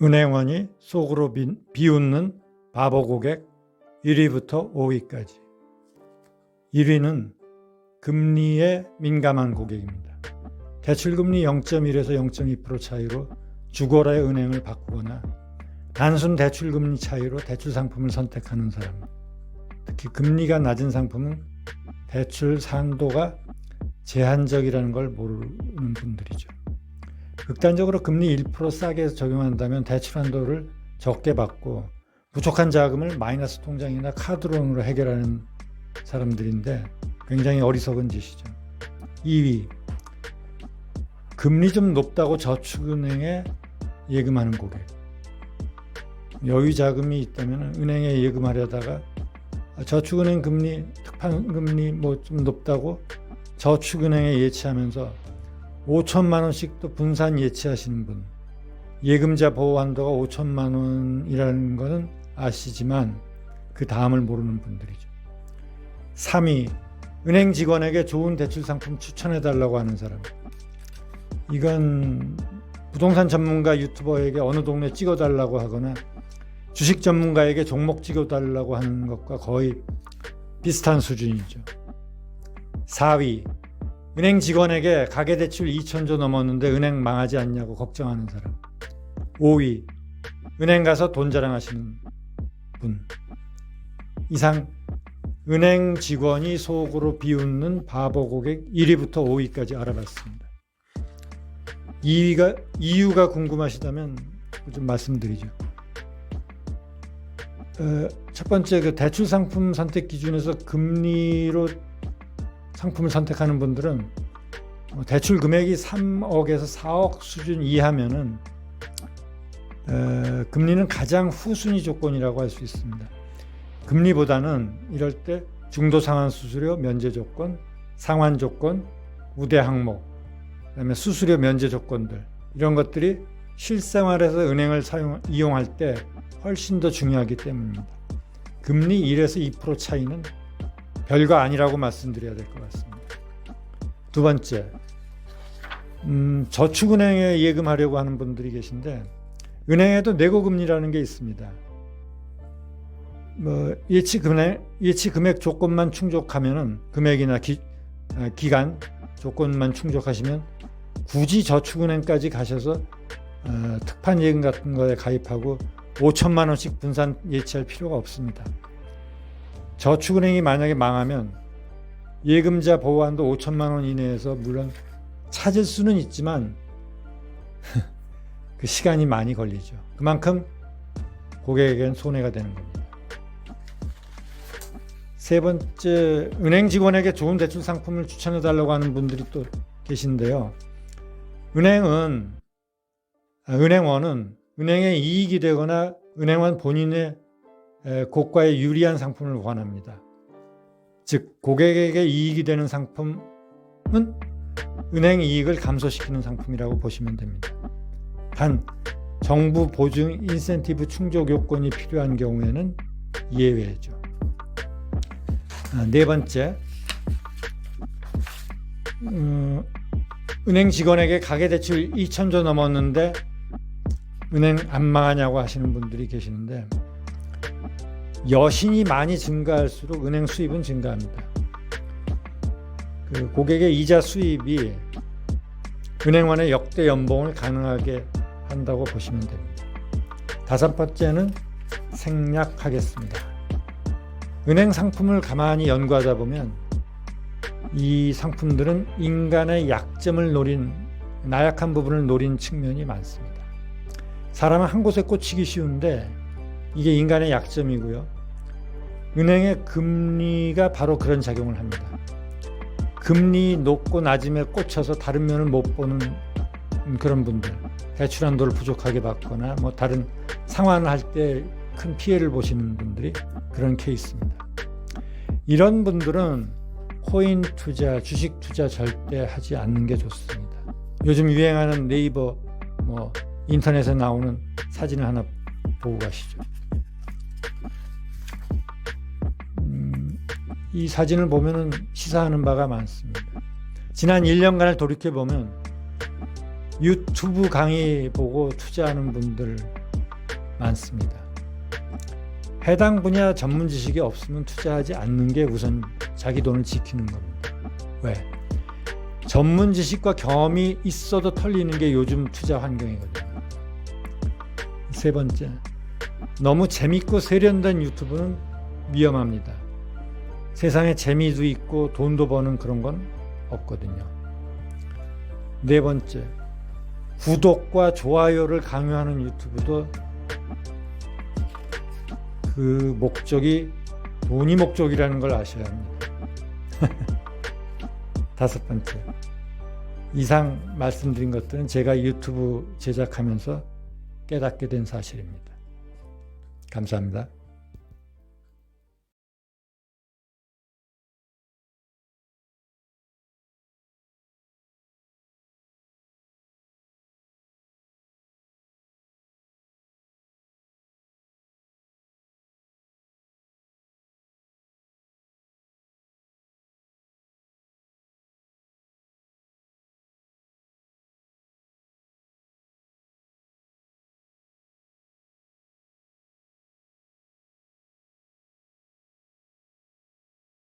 은행원이 속으로 비웃는 바보 고객 1위부터 5위까지. 1위는 금리에 민감한 고객입니다. 대출금리 0.1에서 0.2% 차이로 죽어라의 은행을 바꾸거나 단순 대출금리 차이로 대출 상품을 선택하는 사람. 특히 금리가 낮은 상품은 대출 한도가 제한적이라는 걸 모르는 분들이죠. 극단적으로 금리 1% 싸게 적용한다면 대출 한도를 적게 받고 부족한 자금을 마이너스 통장이나 카드론으로 해결하는 사람들인데 굉장히 어리석은 짓이죠. 2위, 금리 좀 높다고 저축은행에 예금하는 고객. 여유 자금이 있다면 은행에 예금하려다가 저축은행 금리, 특판금리 뭐 좀 높다고 저축은행에 예치하면서 5천만 원씩 또 분산 예치하시는 분. 예금자 보호 한도가 5천만 원이라는 것은 아시지만 그 다음을 모르는 분들이죠. 3위, 은행 직원에게 좋은 대출 상품 추천해달라고 하는 사람. 이건 부동산 전문가 유튜버에게 어느 동네 찍어달라고 하거나 주식 전문가에게 종목 찍어달라고 하는 것과 거의 비슷한 수준이죠. 4위, 은행 직원에게 가계대출 2천조 넘었는데 은행 망하지 않냐고 걱정하는 사람. 5위, 은행 가서 돈 자랑하시는 분. 이상 은행 직원이 속으로 비웃는 바보 고객 1위부터 5위까지 알아봤습니다. 이유가 궁금하시다면 좀 말씀드리죠. 첫 번째, 그 대출 상품 선택 기준에서 금리로 상품을 선택하는 분들은 대출 금액이 3억에서 4억 수준 이하면은 금리는 가장 후순위 조건이라고 할 수 있습니다. 금리보다는 이럴 때 중도 상환 수수료 면제 조건, 상환 조건, 우대 항목, 그다음에 수수료 면제 조건들, 이런 것들이 실생활에서 은행을 이용할 때 훨씬 더 중요하기 때문입니다. 금리 1에서 2% 차이는 별거 아니라고 말씀드려야 될 것 같습니다. 두 번째, 저축은행에 예금하려고 하는 분들이 계신데 은행에도 내고금리라는 게 있습니다. 예치 금액 조건만 충족하면은 금액이나 기간 조건만 충족하시면 굳이 저축은행까지 가셔서 특판 예금 같은 거에 가입하고 5천만 원씩 분산 예치할 필요가 없습니다. 저축은행이 만약에 망하면 예금자 보호한도 5천만 원 이내에서 물론 찾을 수는 있지만 그 시간이 많이 걸리죠. 그만큼 고객에겐 손해가 되는 겁니다. 세 번째, 은행 직원에게 좋은 대출 상품을 추천해달라고 하는 분들이 또 계신데요. 은행원은 은행에 이익이 되거나 은행원 본인의 고가에 유리한 상품을 원합니다. 즉 고객에게 이익이 되는 상품은 은행 이익을 감소시키는 상품이라고 보시면 됩니다. 단 정부 보증 인센티브 충족 요건이 필요한 경우에는 예외죠. 네 번째, 은행 직원에게 가계대출 2천조 넘었는데 은행 안 망하냐고 하시는 분들이 계시는데 여신이 많이 증가할수록 은행 수입은 증가합니다. 그 고객의 이자 수입이 은행원의 역대 연봉을 가능하게 한다고 보시면 됩니다. 다섯 번째는 생략하겠습니다. 은행 상품을 가만히 연구하다 보면 이 상품들은 인간의 약점을 노린, 나약한 부분을 노린 측면이 많습니다. 사람은 한 곳에 꽂히기 쉬운데 이게 인간의 약점이고요. 은행의 금리가 바로 그런 작용을 합니다. 금리 높고 낮음에 꽂혀서 다른 면을 못 보는 그런 분들, 대출 한도를 부족하게 받거나 뭐 다른 상환을 할 때 큰 피해를 보시는 분들이 그런 케이스입니다. 이런 분들은 코인 투자, 주식 투자 절대 하지 않는 게 좋습니다. 요즘 유행하는 네이버 인터넷에 나오는 사진을 하나 보고 가시죠. 이 사진을 보면은 시사하는 바가 많습니다. 지난 1년간을 돌이켜 보면 유튜브 강의 보고 투자하는 분들 많습니다. 해당 분야 전문 지식이 없으면 투자하지 않는 게 우선 자기 돈을 지키는 겁니다. 왜? 전문 지식과 경험이 있어도 털리는 게 요즘 투자 환경이거든요. 세 번째, 너무 재밌고 세련된 유튜브는 위험합니다. 세상에 재미도 있고 돈도 버는 그런 건 없거든요. 네 번째, 구독과 좋아요를 강요하는 유튜브도 그 목적이 돈이 목적이라는 걸 아셔야 합니다. 다섯 번째, 이상 말씀드린 것들은 제가 유튜브 제작하면서 깨닫게 된 사실입니다. 감사합니다.